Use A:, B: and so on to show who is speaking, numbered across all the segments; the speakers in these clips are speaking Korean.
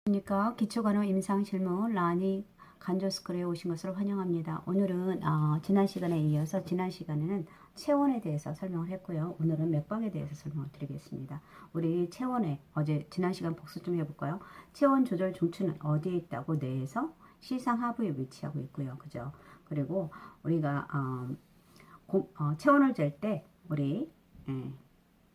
A: 안녕하십니까. 기초간호 임상실무 라니 간조스쿨에 오신 것을 환영합니다. 오늘은 지난 시간에 이어서 지난 시간에는 체온에 대해서 설명을 했고요. 오늘은 맥박에 대해서 설명을 드리겠습니다. 우리 체온에 어제 지난 시간 복습 좀 해볼까요? 체온 조절 중추는 어디에 있다고? 뇌에서 시상 하부에 위치하고 있고요. 그죠? 그리고 우리가 체온을 잴 때 우리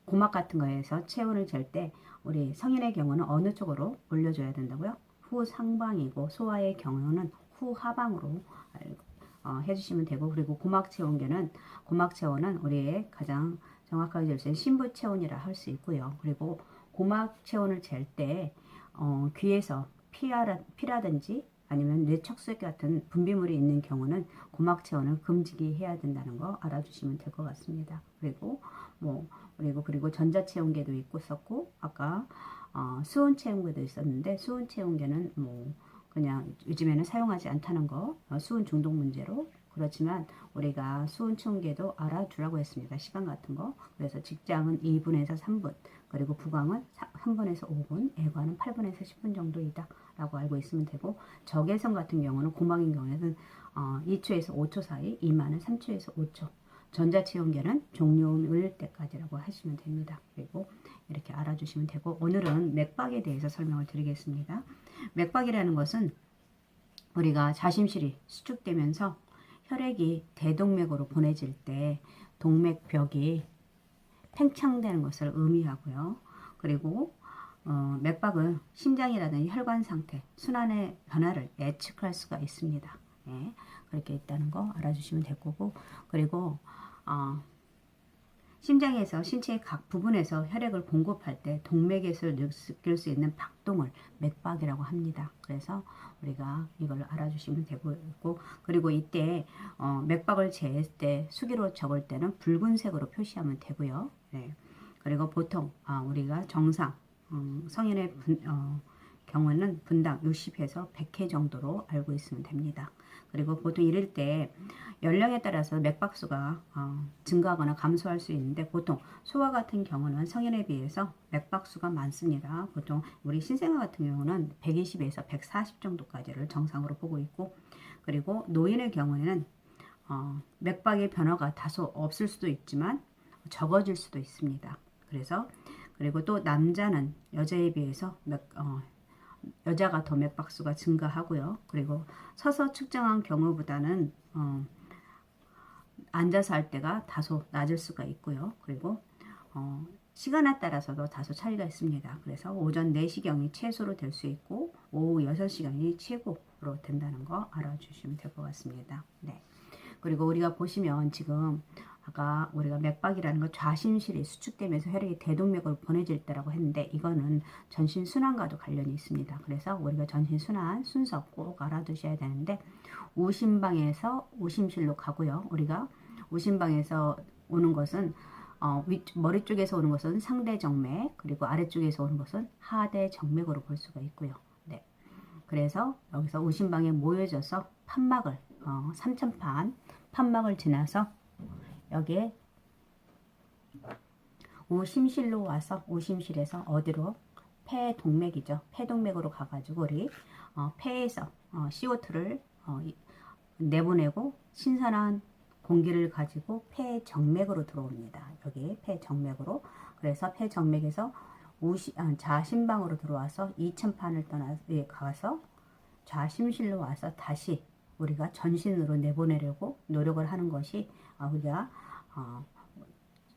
A: 고막 같은 거에서 체온을 잴 때 우리 성인의 경우는 어느 쪽으로 올려줘야 된다고요? 후상방이고 소아의 경우는 후하방으로 해주시면 되고, 그리고 고막 체온은 우리의 가장 정확하게 잴 수 있는 신부 체온이라 할 수 있고요. 그리고 고막 체온을 잴 때 귀에서 피라든지 아니면 뇌척수 같은 분비물이 있는 경우는 고막 체온을 금지해야 된다는 거 알아주시면 될 것 같습니다. 그리고 전자체온계도 있었고, 아까 수온체온계도 있었는데, 수온체온계는 그냥 요즘에는 사용하지 않다는 거, 수온 중독 문제로. 그렇지만 우리가 수온체온계도 알아주라고 했습니다. 시간 같은 거. 그래서 직장은 2분에서 3분, 그리고 부강은 3분에서 5분, 애관은 8분에서 10분 정도이다 라고 알고 있으면 되고, 적외선 같은 경우는 고막인 경우에는 2초에서 5초 사이, 이마는 3초에서 5초, 전자체온계는 종료일 때까지라고 하시면 됩니다. 그리고 이렇게 알아주시면 되고, 오늘은 맥박에 대해서 설명을 드리겠습니다. 맥박이라는 것은 우리가 자심실이 수축되면서 혈액이 대동맥으로 보내질 때 동맥벽이 팽창되는 것을 의미하고요. 그리고 맥박은 심장이라든지 혈관 상태, 순환의 변화를 예측할 수가 있습니다. 예, 그렇게 있다는 거 알아주시면 될 거고, 그리고 심장에서 신체의 각 부분에서 혈액을 공급할 때 동맥에서 느낄 수 있는 박동을 맥박이라고 합니다. 그래서 우리가 이걸 알아주시면 되고 있고, 그리고 이때 맥박을 잴 때 수기로 적을 때는 붉은색으로 표시하면 되고요. 네. 그리고 보통 우리가 정상 성인의 경우는 분당 60에서 100회 정도로 알고 있으면 됩니다. 그리고 보통 이럴 때 연령에 따라서 맥박수가 증가하거나 감소할 수 있는데, 보통 소아 같은 경우는 성인에 비해서 맥박수가 많습니다. 보통 우리 신생아 같은 경우는 120에서 140 정도까지를 정상으로 보고 있고, 그리고 노인의 경우에는 맥박의 변화가 다소 없을 수도 있지만 적어질 수도 있습니다. 그리고 또 남자는 여자에 비해서 여자가 더 맥박수가 증가하고요. 그리고 서서 측정한 경우보다는 앉아서 할 때가 다소 낮을 수가 있고요. 그리고 시간에 따라서도 다소 차이가 있습니다. 그래서 오전 4시경이 최소로 될 수 있고 오후 6시경이 최고로 된다는 거 알아주시면 될 것 같습니다. 네. 그리고 우리가 보시면 지금 아까 우리가 맥박이라는 거 좌심실이 수축되면서 혈액이 대동맥으로 보내질 때라고 했는데, 이거는 전신순환과도 관련이 있습니다. 그래서 우리가 전신순환 순서 꼭 알아두셔야 되는데, 우심방에서 우심실로 가고요. 우리가 우심방에서 오는 것은 머리 쪽에서 오는 것은 상대정맥, 그리고 아래쪽에서 오는 것은 하대정맥으로 볼 수가 있고요. 네. 그래서 여기서 우심방에 모여져서 판막을 판막을 지나서 여기에 우심실로 와서, 우심실에서 어디로? 폐동맥이죠. 폐동맥으로 가가지고 우리 폐에서 CO2를 내보내고 신선한 공기를 가지고 폐정맥으로 들어옵니다. 여기 폐정맥으로. 그래서 폐정맥에서 좌심방으로 들어와서 2000판을 가서 좌심실로 와서 다시 우리가 전신으로 내보내려고 노력을 하는 것이 우리가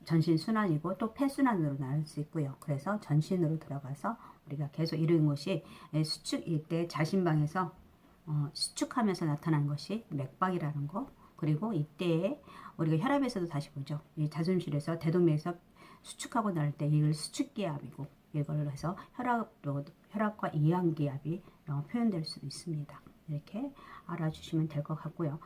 A: 전신 순환이고, 또 폐순환으로 나눌 수 있고요. 그래서 전신으로 들어가서 우리가 계속 이루는 것이 수축일 때 자신방에서 수축하면서 나타난 것이 맥박이라는 거. 그리고 이때에 우리가 혈압에서도 다시 보죠. 이 자존실에서 대동맥에서 수축하고 날 때 이걸 수축기압이고, 이걸 해서 혈압과 이항기압이 표현될 수도 있습니다. 이렇게 알아주시면 될 것 같고요.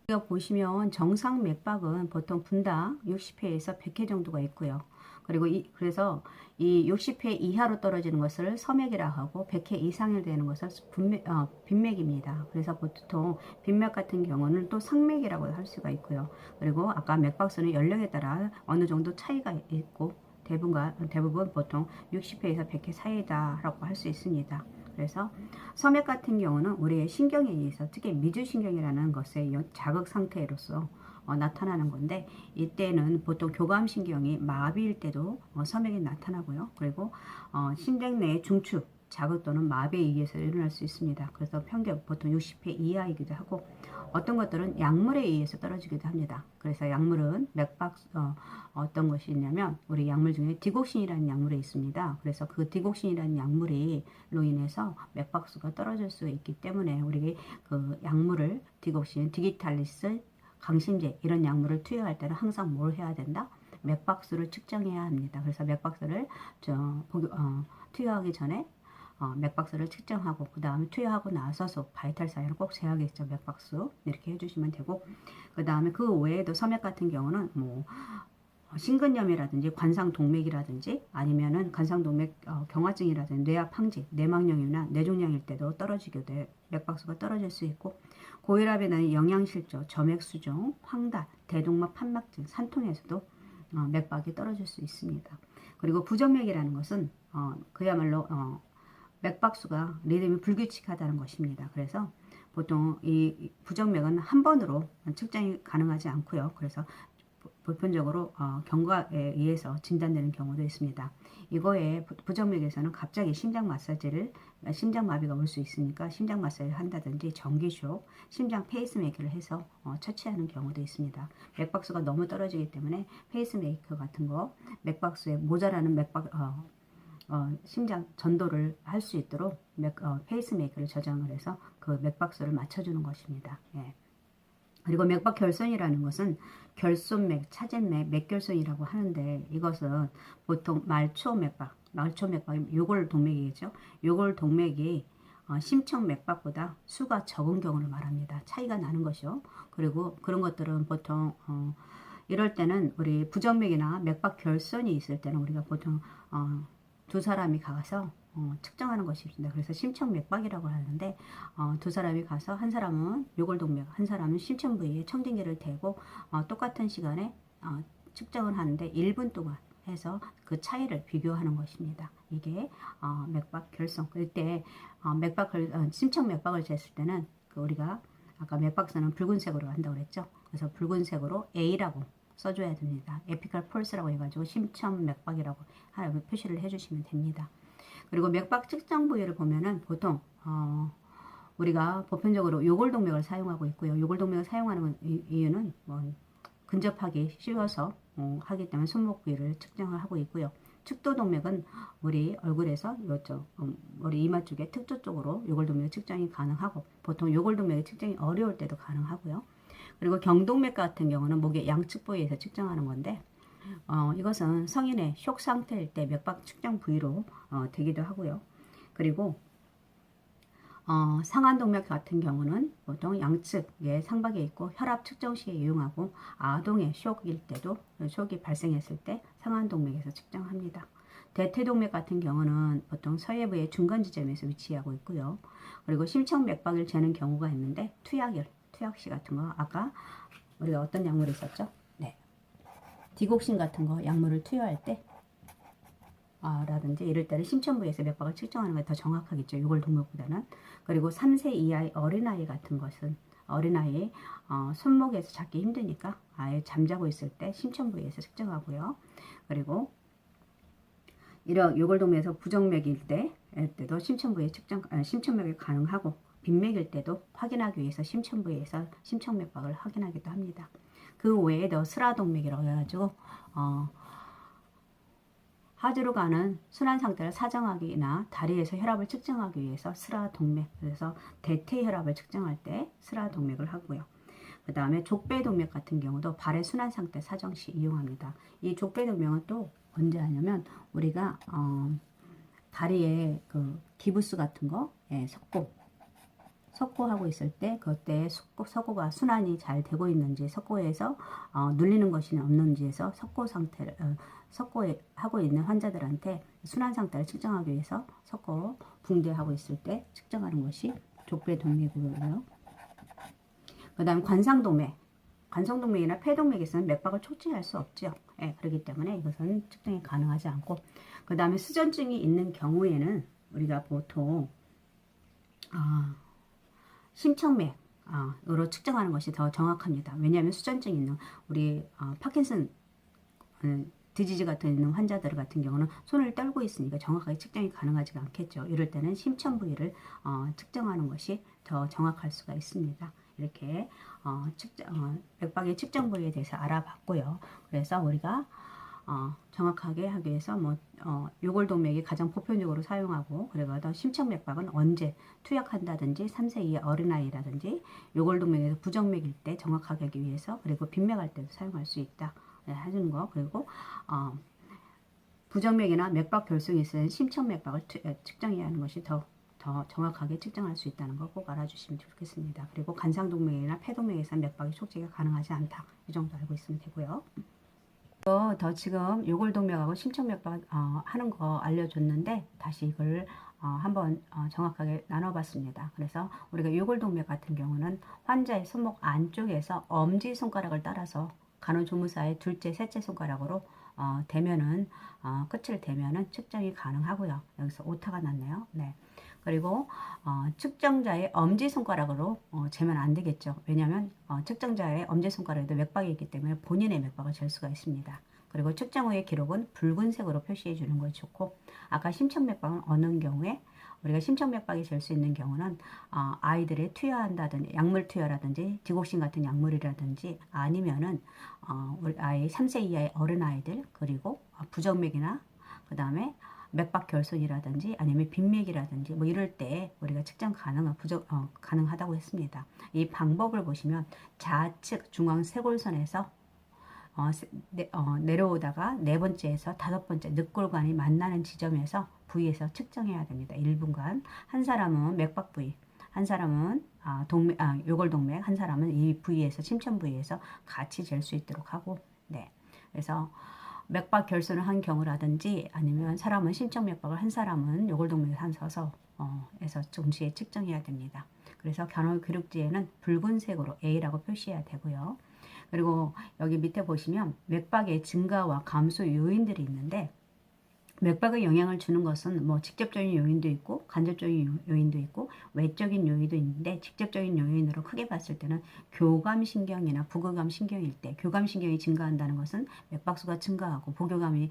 A: 여기가 보시면 정상 맥박은 보통 분당 60회에서 100회 정도가 있고요. 그리고 그래서 이 60회 이하로 떨어지는 것을 서맥이라 하고, 100회 이상이 되는 것을 빈맥입니다. 그래서 보통 빈맥 같은 경우는 또 상맥이라고 할 수가 있고요. 그리고 아까 맥박수는 연령에 따라 어느 정도 차이가 있고, 대부분 보통 60회에서 100회 사이다라고 할 수 있습니다. 그래서 섬액 같은 경우는 우리의 신경에 의해서 특히 미주신경이라는 것의 자극 상태로서 나타나는 건데, 이때는 보통 교감신경이 마비일 때도 섬액이 나타나고요. 그리고 심장 내의 중추 자극 또는 마비에 의해서 일어날 수 있습니다. 그래서 평균 보통 60회 이하이기도 하고, 어떤 것들은 약물에 의해서 떨어지기도 합니다. 그래서 약물은 어떤 것이 있냐면, 우리 약물 중에 디곡신이라는 약물이 있습니다. 그래서 그 디곡신이라는 약물로 인해서 맥박수가 떨어질 수 있기 때문에, 우리 그 약물을 디곡신, 디기탈리스, 강심제 이런 약물을 투여할 때는 항상 뭘 해야 된다? 맥박수를 측정해야 합니다. 그래서 맥박수를 투여하기 전에 맥박수를 측정하고, 그 다음에 투여하고 나서서 바이탈 사인을 꼭 세야겠죠. 맥박수 이렇게 해주시면 되고, 그 다음에 그 외에도 섬액 같은 경우는 뭐 심근염이라든지 관상동맥이라든지 아니면은 관상동맥 경화증이라든지 뇌압 항진, 내막염이나 뇌종양일 때도 떨어지게 돼 맥박수가 떨어질 수 있고, 고혈압에 나는 영양실조, 점액수종, 황달, 대동맥 판막증, 산통에서도 맥박이 떨어질 수 있습니다. 그리고 부정맥이라는 것은 그야말로 맥박수가 리듬이 불규칙하다는 것입니다. 그래서 보통 이 부정맥은 한 번으로 측정이 가능하지 않고요. 그래서 보편적으로 경과에 의해서 진단되는 경우도 있습니다. 이거에 부정맥에서는 갑자기 심장마비가 올 수 있으니까 심장 마사지를 한다든지 전기쇼, 심장 페이스메이커를 해서 처치하는 경우도 있습니다. 맥박수가 너무 떨어지기 때문에 페이스메이커 같은 거, 맥박수에 모자라는 심장 전도를 할 수 있도록 페이스메이커를 저장을 해서 그 맥박수를 맞춰주는 것입니다. 예. 그리고 맥박 결손이라는 것은 결손맥, 차진맥, 맥결손이라고 하는데, 이것은 보통 말초맥박, 요골동맥이겠죠. 요골동맥이 심청맥박보다 수가 적은 경우를 말합니다. 차이가 나는 것이요. 그리고 그런 것들은 보통 이럴 때는 우리 부정맥이나 맥박 결손이 있을 때는 우리가 보통 두 사람이 가서 측정하는 것이 있습니다. 그래서 심청맥박이라고 하는데, 두 사람이 가서 한 사람은 요골동맥, 한 사람은 심청 부위에 청진기를 대고 똑같은 시간에 측정을 하는데 1분 동안 해서 그 차이를 비교하는 것입니다. 이게 맥박 결손. 그때 심청맥박을 쟀을 때는 우리가 아까 맥박선은 붉은색으로 한다고 그랬죠. 그래서 붉은색으로 A라고 써줘야 됩니다. 에피칼 폴스라고 해가지고 심청맥박이라고 표시를 해주시면 됩니다. 그리고 맥박 측정 부위를 보면은 보통 우리가 보편적으로 요골동맥을 사용하고 있고요. 요골동맥을 사용하는 이유는 근접하기 쉬워서 하기 때문에 손목 부위를 측정을 하고 있고요. 측도동맥은 우리 얼굴에서 이쪽 우리 이마 쪽에 특조 쪽으로 요골동맥 측정이 가능하고, 보통 요골동맥 측정이 어려울 때도 가능하고요. 그리고 경동맥 같은 경우는 목의 양측 부위에서 측정하는 건데, 이것은 성인의 쇼크 상태일 때 맥박 측정 부위로 되기도 하고요. 그리고 상안동맥 같은 경우는 보통 양측에 상박에 있고 혈압 측정 시에 이용하고, 아동의 쇼크일 때도 쇼크가 발생했을 때 상안동맥에서 측정합니다. 대퇴동맥 같은 경우는 보통 서해부의 중간 지점에서 위치하고 있고요. 그리고 심청맥박을 재는 경우가 있는데, 투약시 같은 거, 아까 우리가 어떤 약물이 있었죠? 네, 디곡신 같은 거 약물을 투여할 때 라든지 이럴 때는 심천부에서 맥박을 측정하는 게 더 정확하겠죠. 요골동맥보다는. 그리고 3세 이하의 어린아이 같은 것은 어린아이 손목에서 잡기 힘드니까 아예 잠자고 있을 때 심천부에서 측정하고요. 그리고 이런 요골동맥에서 부정맥일 때도 심천부에 심천맥이 가능하고, 빈맥일 때도 확인하기 위해서 심천부에서 심청맥박을 확인하기도 합니다. 그 외에도 스라동맥이라고 해가지고 하주로 가는 순환 상태를 사정하기나 다리에서 혈압을 측정하기 위해서 스라동맥, 그래서 대퇴혈압을 측정할 때 스라동맥을 하고요. 그 다음에 족배동맥 같은 경우도 발의 순환 상태 사정 시 이용합니다. 이 족배동맥은 또 언제 하냐면, 우리가 다리에 그 기부스 같은 거, 석고하고 있을 때 그때 석고가 순환이 잘 되고 있는지, 석고에서 눌리는 것이 없는지에서 석고에 하고 있는 환자들한테 순환 상태를 측정하기 위해서 석고 붕대하고 있을 때 측정하는 것이 족배동맥이고요. 그 다음 관상동맥이나 폐동맥에서는 맥박을 촉진할 수 없죠. 예, 그렇기 때문에 이것은 측정이 가능하지 않고, 그 다음에 수전증이 있는 경우에는 우리가 보통 심청맥으로 측정하는 것이 더 정확합니다. 왜냐하면 수전증 있는 우리 파킨슨 디지즈 같은 있는 환자들 같은 경우는 손을 떨고 있으니까 정확하게 측정이 가능하지가 않겠죠. 이럴 때는 심천 부위를 측정하는 것이 더 정확할 수가 있습니다. 이렇게 맥박의 측정 부위에 대해서 알아봤고요. 그래서 우리가 정확하게 하기 위해서 요골동맥이 가장 보편적으로 사용하고, 그리고 심청맥박은 언제 투약한다든지 3세 이하 어린아이라든지 요골동맥에서 부정맥일 때 정확하게 하기 위해서, 그리고 빈맥할 때도 사용할 수 있다 하는 거. 그리고 부정맥이나 맥박 결손이 있으면 심청맥박을 측정해야 하는 것이 더 정확하게 측정할 수 있다는 거 꼭 알아주시면 좋겠습니다. 그리고 간상동맥이나 폐동맥에서 맥박의 촉지가 가능하지 않다. 이 정도 알고 있으면 되고요. 더 지금 요골동맥하고 심청맥박 하는 거 알려줬는데, 다시 이걸 한번 정확하게 나눠봤습니다. 그래서 우리가 요골동맥 같은 경우는 환자의 손목 안쪽에서 엄지손가락을 따라서 간호조무사의 둘째, 셋째 손가락으로 대면은 끝을 대면은 측정이 가능하고요. 여기서 오타가 났네요. 네. 그리고 측정자의 엄지손가락으로 재면 안 되겠죠. 왜냐하면 측정자의 엄지손가락에도 맥박이 있기 때문에 본인의 맥박을 잴 수가 있습니다. 그리고 측정 후의 기록은 붉은색으로 표시해 주는 것이 좋고, 아까 심청맥박은 어느 경우에 우리가 심청맥박이 잴 수 있는 경우는 아이들의 투여한다든지 약물 투여라든지 디곡신 같은 약물이라든지, 아니면은 우리 아이 3세 이하의 어린아이들, 그리고 부정맥이나 그 다음에 맥박 결손이라든지 아니면 빈맥이라든지 이럴 때 우리가 측정 가능하다고 했습니다. 이 방법을 보시면 좌측 중앙 쇄골선에서 내려오다가 네 번째에서 다섯 번째 늑골관이 만나는 지점에서 부위에서 측정해야 됩니다. 1분간. 한 사람은 맥박 부위, 한 사람은 요골동맥, 한 사람은 이 부위에서 심천 부위에서 같이 잴 수 있도록 하고, 네. 그래서 맥박 결손을 한 경우라든지, 아니면 사람은 심청맥박을 한 사람은 요골동맥을 한 서서 에서 동시에 측정해야 됩니다. 그래서 간호 기록지에는 붉은색으로 A라고 표시해야 되고요. 그리고 여기 밑에 보시면 맥박의 증가와 감소 요인들이 있는데, 맥박에 영향을 주는 것은 직접적인 요인도 있고 간접적인 요인도 있고 외적인 요인도 있는데, 직접적인 요인으로 크게 봤을 때는 교감신경이나 부교감신경일 때, 교감신경이 증가한다는 것은 맥박수가 증가하고, 부교감이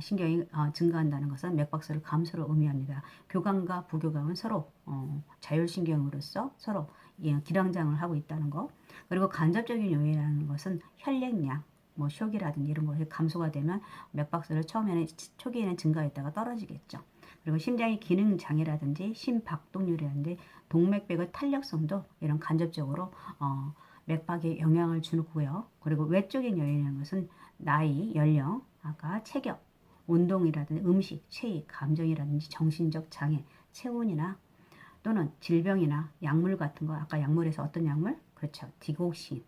A: 신경이 증가한다는 것은 맥박수를 감소를 의미합니다. 교감과 부교감은 서로 자율신경으로서 서로 기량장을 하고 있다는 거. 그리고 간접적인 요인이라는 것은 혈액량, 쇼기라든지 이런 것이 감소가 되면 맥박수를 처음에는 초기에는 증가했다가 떨어지겠죠. 그리고 심장의 기능 장애라든지 심박동률이라든지 동맥백의 탄력성도 이런 간접적으로 맥박에 영향을 주고요. 그리고 외적인 요인이라는 것은 나이, 연령, 아까 체격, 운동이라든지 음식, 체위, 감정이라든지 정신적 장애, 체온이나 또는 질병이나 약물 같은 거, 아까 약물에서 어떤 약물? 그렇죠. 디곡신,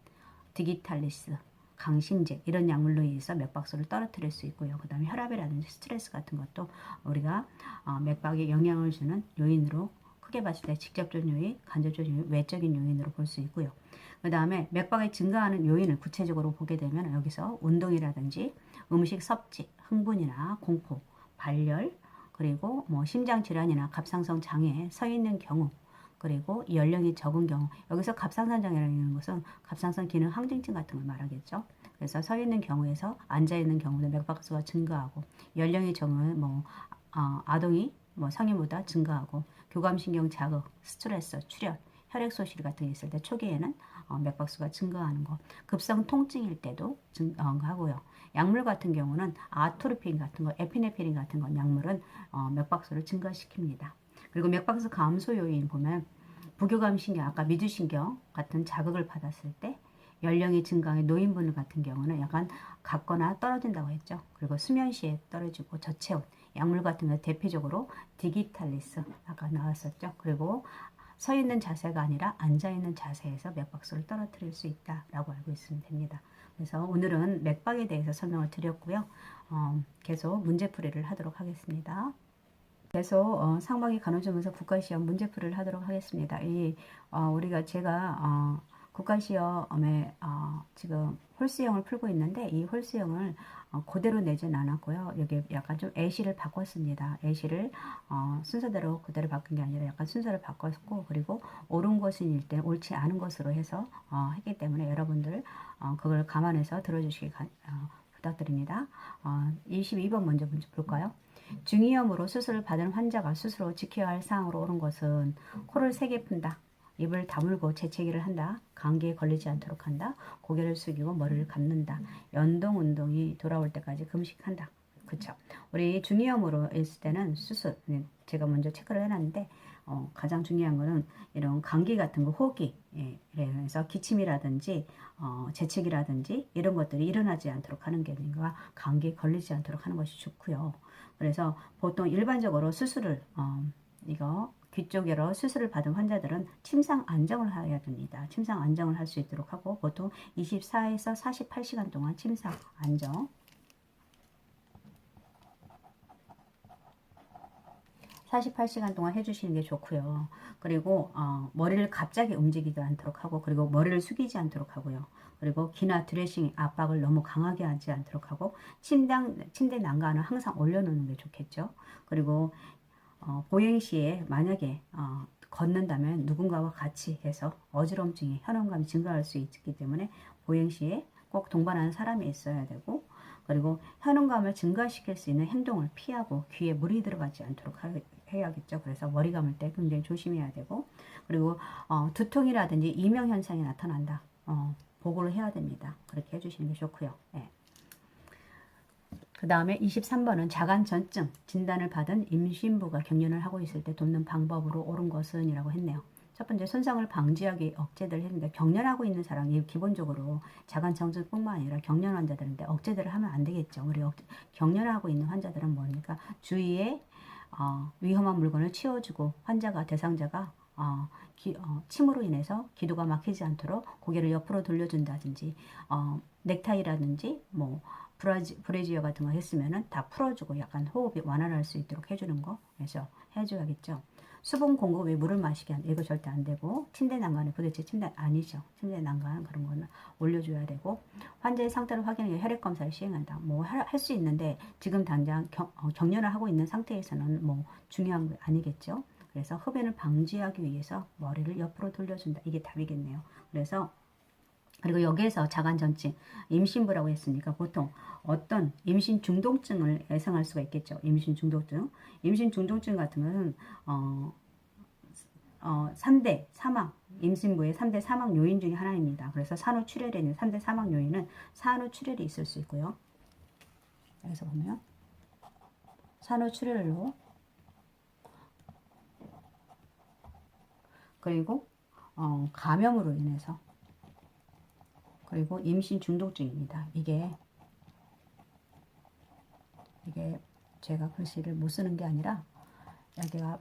A: 디기탈리스, 강신제 이런 약물로 인해서 맥박수를 떨어뜨릴 수 있고요. 그 다음에 혈압이라든지 스트레스 같은 것도 우리가 맥박에 영향을 주는 요인으로 크게 봤을 때 직접적인 요인, 간접적인 요인, 외적인 요인으로 볼 수 있고요. 그 다음에 맥박이 증가하는 요인을 구체적으로 보게 되면 여기서 운동이라든지 음식 섭취, 흥분이나 공포, 발열, 그리고 심장 질환이나 갑상선 장애, 서 있는 경우, 그리고 연령이 적은 경우, 여기서 갑상선 장애라는 것은 갑상선 기능 항진증 같은 걸 말하겠죠. 그래서 서 있는 경우에서 앉아 있는 경우는 맥박수가 증가하고, 연령이 적은 아동이 성인보다 증가하고, 교감신경 자극, 스트레스, 출혈, 혈액 소실 같은 게 있을 때 초기에는 맥박수가 증가하는 거, 급성 통증일 때도 증가하고요. 약물 같은 경우는 아토르핀 같은 거, 에피네프린 같은 건 약물은 맥박수를 증가시킵니다. 그리고 맥박수 감소 요인 보면 부교감신경, 아까 미주신경 같은 자극을 받았을 때 연령이 증가한 노인분 같은 경우는 약간 같거나 떨어진다고 했죠. 그리고 수면 시에 떨어지고 저체온, 약물 같은 거 대표적으로 디기탈리스 아까 나왔었죠. 그리고 서 있는 자세가 아니라 앉아 있는 자세에서 맥박수를 떨어뜨릴 수 있다라고 알고 있으면 됩니다. 그래서 오늘은 맥박에 대해서 설명을 드렸고요. 계속 문제풀이를 하도록 하겠습니다. 계속 상반기 간호조무사 국가시험 문제풀이를 하도록 하겠습니다. 우리가 제가 국가시험에 지금 홀수형을 풀고 있는데 이 홀수형을 그대로 내진 않았고요. 여기 약간 좀 예시를 바꿨습니다. 예시를 순서대로 그대로 바꾼 게 아니라 약간 순서를 바꿨고, 그리고 옳은 것은 일대 옳지 않은 것으로 해서 했기 때문에 여러분들 그걸 감안해서 들어주시기 부탁드립니다. 22번 먼저 볼까요? 중이염으로 수술을 받은 환자가 스스로 지켜야 할 사항으로 옳은 것은 코를 세게 푼다, 입을 다물고 재채기를 한다, 감기에 걸리지 않도록 한다, 고개를 숙이고 머리를 감는다, 연동 운동이 돌아올 때까지 금식한다. 그쵸? 우리 중이염으로 있을 때는 수술, 제가 먼저 체크를 해놨는데 가장 중요한 거는 이런 감기 같은 거, 호기, 그래서 기침이라든지 재채기라든지 이런 것들이 일어나지 않도록 하는 게 아닌가, 감기에 걸리지 않도록 하는 것이 좋고요. 그래서 보통 일반적으로 수술을 이거 귀 쪽으로 수술을 받은 환자들은 침상 안정을 해야 됩니다. 침상 안정을 할 수 있도록 하고, 보통 24에서 48시간 동안 침상 안정, 48시간 동안 해주시는 게 좋고요. 그리고 머리를 갑자기 움직이지 않도록 하고, 그리고 머리를 숙이지 않도록 하고요. 그리고 귀나 드레싱 압박을 너무 강하게 하지 않도록 하고, 침대 난간을 항상 올려놓는 게 좋겠죠. 그리고 보행 시에 만약에 걷는다면 누군가와 같이 해서 어지럼증이, 현혹감이 증가할 수 있기 때문에 보행 시에 꼭 동반하는 사람이 있어야 되고, 그리고 현혹감을 증가시킬 수 있는 행동을 피하고 귀에 물이 들어가지 않도록 해야겠죠. 그래서 머리 감을 때 굉장히 조심해야 되고, 그리고 두통이라든지 이명 현상이 나타난다, 보고를 해야 됩니다. 그렇게 해주시는 게 좋고요. 네. 그 다음에 23번은 자간전증 진단을 받은 임신부가 경련을 하고 있을 때 돕는 방법으로 옳은 것은 이라고 했네요. 첫 번째, 손상을 방지하기 억제를 했는데, 경련하고 있는 사람이 기본적으로 자간전증뿐만 아니라 경련 환자들인데 억제들을 하면 안 되겠죠. 우리 경련하고 있는 환자들은 뭡니까? 주위에 위험한 물건을 치워주고, 환자가, 대상자가 침으로 인해서 기도가 막히지 않도록 고개를 옆으로 돌려준다든지, 넥타이라든지 뭐 브래지어 같은 거 했으면은 다 풀어주고 약간 호흡이 완화할 수 있도록 해주는 거, 그래서 해줘야겠죠. 수분 공급에 물을 마시게 한다. 이거 절대 안 되고, 침대 난간에 도대체 침대 아니죠. 침대 난간 그런 거는 올려줘야 되고, 환자의 상태를 확인하기 위해 혈액 검사를 시행한다. 뭐 할 수 있는데 지금 당장 경련을 하고 있는 상태에서는 뭐 중요한 거 아니겠죠. 그래서 흡연을 방지하기 위해서 머리를 옆으로 돌려준다. 이게 답이겠네요. 그래서, 그리고 여기에서 자간전증, 임신부라고 했으니까 보통 어떤 임신 중독증을 예상할 수가 있겠죠. 임신 중독증. 임신 중독증 같은 것은 3대 사망, 임신부의 3대 사망 요인 중에 하나입니다. 그래서 산후출혈에 있는 3대 사망 요인은 산후출혈이 있을 수 있고요. 여기서 보면 산후출혈로, 그리고 감염으로 인해서, 그리고 임신 중독증입니다. 이게 제가 글씨를 못 쓰는 게 아니라 여기가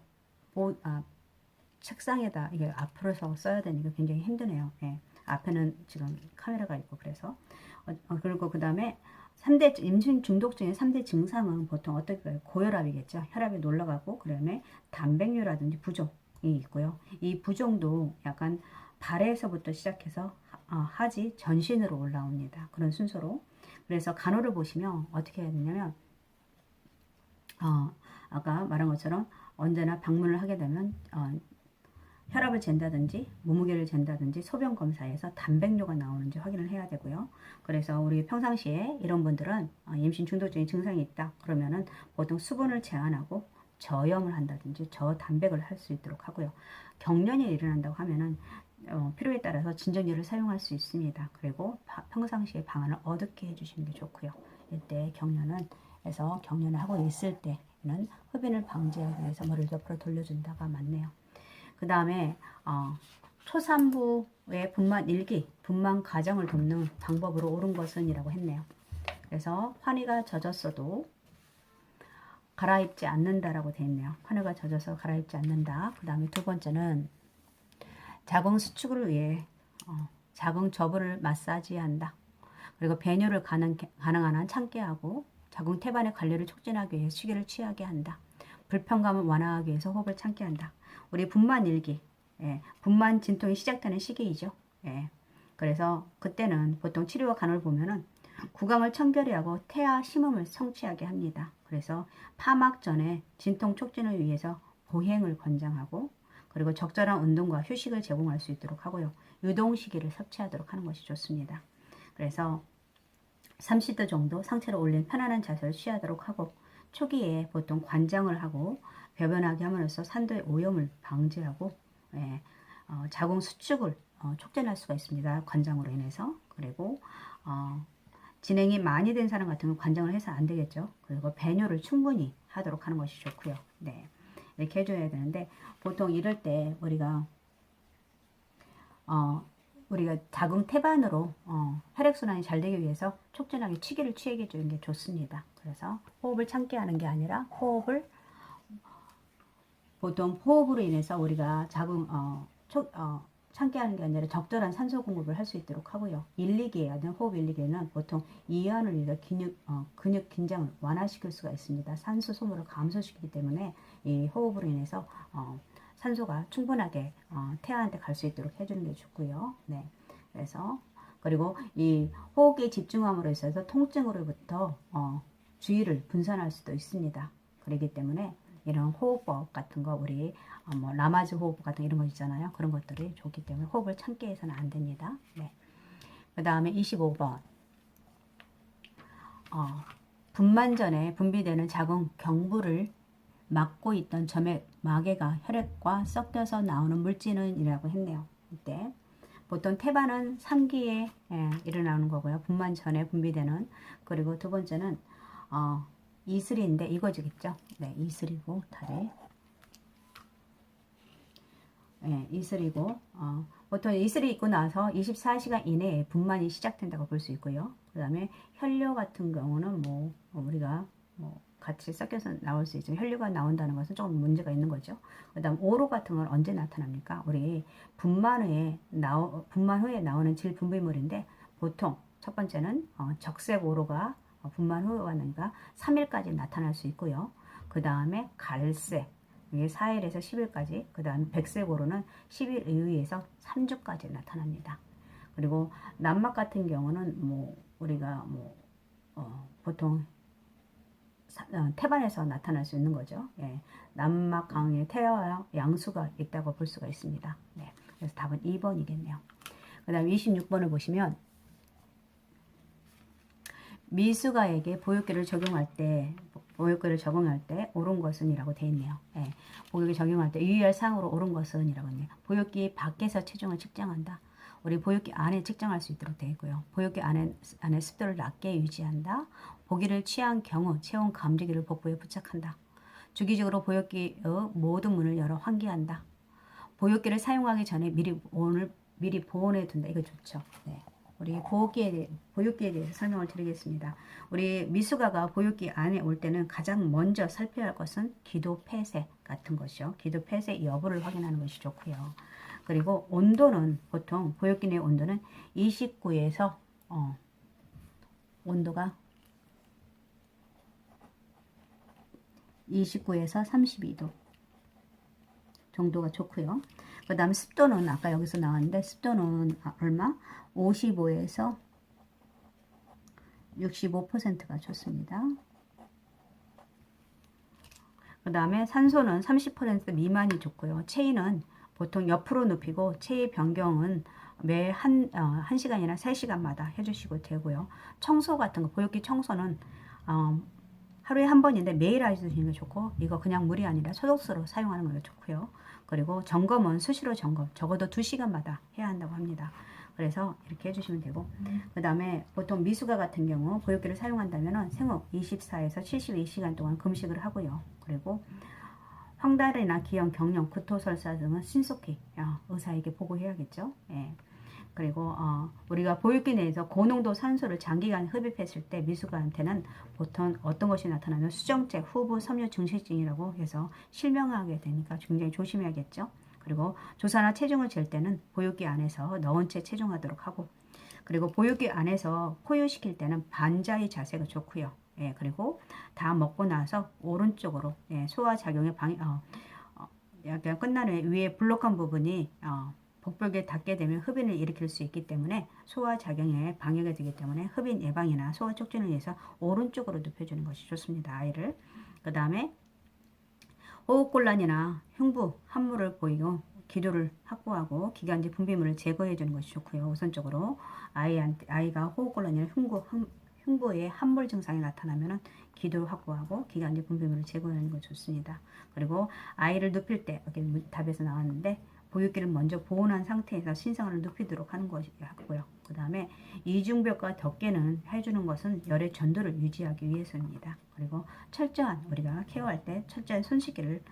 A: 책상에다 이게 앞으로서 써야 되니까 굉장히 힘드네요. 예. 앞에는 지금 카메라가 있고, 그래서 그리고 그 다음에 3대 임신 중독증의 3대 증상은 보통 어떨까요? 고혈압이겠죠. 혈압이 올라가고, 그다음에 단백뇨라든지 부종이 있고요. 이 부종도 약간 발에서부터 시작해서 하지 전신으로 올라옵니다. 그런 순서로. 그래서 간호를 보시면 어떻게 해야 되냐면, 아까 말한 것처럼 언제나 방문을 하게 되면 혈압을 잰다든지 몸무게를 잰다든지 소변 검사에서 단백뇨가 나오는지 확인을 해야 되고요. 그래서 우리 평상시에 이런 분들은 임신 중독적인 증상이 있다 그러면은 보통 수분을 제한하고 저염을 한다든지 저단백을 할 수 있도록 하고요. 경련이 일어난다고 하면은 필요에 따라서 진정제를 사용할 수 있습니다. 그리고 평상시에 방안을 어둡게 해주시는 게 좋고요. 이때 경련을 하고 있을 때는 흡연을 방지하기 위해서 머리를 옆으로 돌려준다가 맞네요. 그 다음에 초산부의 분만 일기, 분만 과정을 돕는 방법으로 옳은 것은 이라고 했네요. 그래서 환희가 젖었어도 갈아입지 않는다라고 되어 있네요. 환희가 젖어서 갈아입지 않는다. 그 다음에 두 번째는 자궁 수축을 위해 자궁 저부를 마사지한다. 그리고 배뇨를 가능한 한 참게 하고, 자궁 태반의 관리를 촉진하기 위해 휴게를 취하게 한다. 불편감을 완화하기 위해서 호흡을 참게 한다. 우리 분만 일기, 분만 진통이 시작되는 시기이죠. 예. 그래서 그때는 보통 치료와 간호를 보면은 구강을 청결히하고 태아 심음을 성취하게 합니다. 그래서 파막 전에 진통 촉진을 위해서 보행을 권장하고, 그리고 적절한 운동과 휴식을 제공할 수 있도록 하고요. 유동시기를 섭취하도록 하는 것이 좋습니다. 그래서 30도 정도 상체를 올린 편안한 자세를 취하도록 하고, 초기에 보통 관장을 하고 배변하게 함으로써 산도의 오염을 방지하고, 예, 자궁 수축을 촉진할 수가 있습니다. 관장으로 인해서. 그리고 진행이 많이 된 사람 같은 경우 관장을 해서 안 되겠죠. 그리고 배뇨를 충분히 하도록 하는 것이 좋고요. 네, 이렇게 해줘야 되는데, 보통 이럴 때 우리가 자궁 태반으로 혈액순환이 잘 되기 위해서 촉진하게 치기를 취해 주는 게 좋습니다. 그래서 호흡을 참게 하는 게 아니라 보통 호흡으로 인해서 우리가 자궁 참게 하는 게 아니라 적절한 산소 공급을 할 수 있도록 하고요. 1, 2기에 하는 호흡 1, 2기에는 보통 이완을 위해서 근육 긴장을 완화시킬 수가 있습니다. 산소 소모를 감소시키기 때문에 이 호흡으로 인해서 산소가 충분하게 태아한테 갈 수 있도록 해주는 게 좋고요. 네, 그래서 그리고 이 호흡에 집중함으로 해서 통증으로부터 주의를 분산할 수도 있습니다. 그렇기 때문에 이런 호흡법 같은 거, 우리 뭐 라마즈 호흡 같은 이런 거 있잖아요. 그런 것들이 좋기 때문에 호흡을 참게 해서는 안 됩니다. 네. 그 다음에 25번 분만 전에 분비되는 자궁 경부를 막고 있던 점액 마개가 혈액과 섞여서 나오는 물질은 이라고 했네요. 이때 보통 태반은 3기에 일어나는 거고요. 분만 전에 분비되는. 그리고 두 번째는 이슬인데 이거지겠죠. 네, 이슬이고 다리. 네, 이슬이고 보통 이슬이 있고 나서 24시간 이내에 분만이 시작된다고 볼 수 있고요. 그 다음에 혈뇨 같은 경우는 뭐 우리가 뭐 같이 섞여서 나올 수 있죠. 혈류가 나온다는 것은 조금 문제가 있는 거죠. 그 다음 오로 같은 건 언제 나타납니까? 우리 분만 후에 나오는 질분비물인데, 보통 첫 번째는 적색 오로가 분만 후에 왔는가 3일까지 나타날 수 있고요. 그 다음에 갈색, 이게 4일에서 10일까지, 그 다음 백색 오로는 10일 이후에서 3주까지 나타납니다. 그리고 난막 같은 경우는 뭐 우리가 보통 태반에서 나타날 수 있는 거죠. 예, 난막 강의 태아와 양수가 있다고 볼 수가 있습니다. 네, 그래서 답은 2번이겠네요. 그 다음 26번을 보시면 미숙아에게 보육기를 적용할 때 옳은 것은 이라고 되어 있네요. 예, 보육기 적용할 때 유의할 사항으로 옳은 것은 이라고 했네요. 보육기 밖에서 체중을 측정한다. 우리 보육기 안에 측정할 수 있도록 되어 있고요. 보육기 안에 습도를 낮게 유지한다. 보기를 취한 경우 체온 감지기를 복부에 부착한다. 주기적으로 보육기의 모든 문을 열어 환기한다. 보육기를 사용하기 전에 미리 보온해 둔다. 이거 좋죠. 네. 우리 보육기에 대해서 설명을 드리겠습니다. 우리 미숙아가 보육기 안에 올 때는 가장 먼저 살펴야 할 것은 기도 폐쇄 같은 것이요. 기도 폐쇄 여부를 확인하는 것이 좋고요. 그리고 온도는 보통 보육기 내 온도는 29에서 온도가 29에서 32도 정도가 좋고요. 그 다음 습도는 아까 여기서 나왔는데, 습도는 얼마? 55에서 65%가 좋습니다. 그 다음에 산소는 30% 미만이 좋고요. 체위는 보통 옆으로 눕히고 체위 변경은 매 1시간이나 3시간마다 해주시고 되고요. 청소 같은 거, 보육기 청소는 하루에 한 번인데 매일 해주시는 게 좋고, 이거 그냥 물이 아니라 소독수로 사용하는 것도 좋고요. 그리고 점검은 수시로 적어도 2시간마다 해야 한다고 합니다. 그래서 이렇게 해주시면 되고, 그 다음에 보통 미숙아 같은 경우 보육기를 사용한다면 생후 24에서 72시간 동안 금식을 하고요. 그리고 황달이나 기형, 경련, 구토설사 등은 신속히 의사에게 보고해야겠죠. 예. 그리고 우리가 보육기 내에서 고농도 산소를 장기간 흡입했을 때 미숙아한테는 보통 어떤 것이 나타나면 수정증, 후부 섬유 증식증이라고 해서 실명하게 되니까 굉장히 조심해야겠죠. 그리고 조사나 체중을 잴 때는 보육기 안에서 넣은 채 체중하도록 하고, 그리고 보육기 안에서 포유시킬 때는 반자의 자세가 좋고요. 예, 그리고 다 먹고 나서 오른쪽으로 소화작용의 약간 끝난 후에 위에 블록한 부분이 복벽에 닿게 되면 흡인을 일으킬 수 있기 때문에 소화작용에 방해가 되기 때문에 흡인 예방이나 소화 촉진을 위해서 오른쪽으로 눕혀주는 것이 좋습니다. 아이를. 그 다음에 호흡곤란이나 흉부, 함물을 보이고 기도를 확보하고 기관지 분비물을 제거해 주는 것이 좋고요. 우선적으로 아이가 호흡곤란이나 흉부에 함물 증상이 나타나면 기도를 확보하고 기관지 분비물을 제거하는 것이 좋습니다. 그리고 아이를 눕힐 때 여기 답에서 나왔는데 보육기를 먼저 보온한 상태에서 신생아를 눕히도록 하는 것이 하고요. 그 다음에 이중벽과 덮개는 해주는 것은 열의 전도를 유지하기 위해서입니다. 그리고 철저한 우리가 케어할 때 철저한 손 씻기를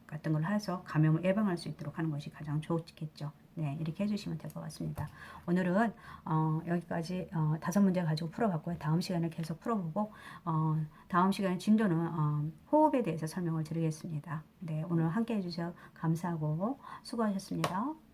A: 같은 걸 해서 감염을 예방할 수 있도록 하는 것이 가장 좋겠죠. 네, 이렇게 해주시면 될 것 같습니다. 오늘은 여기까지 5문제 가지고 풀어봤고요. 다음 시간에 계속 풀어보고 다음 시간에 진도는 호흡에 대해서 설명을 드리겠습니다. 네, 오늘 함께 해주셔서 감사하고 수고하셨습니다.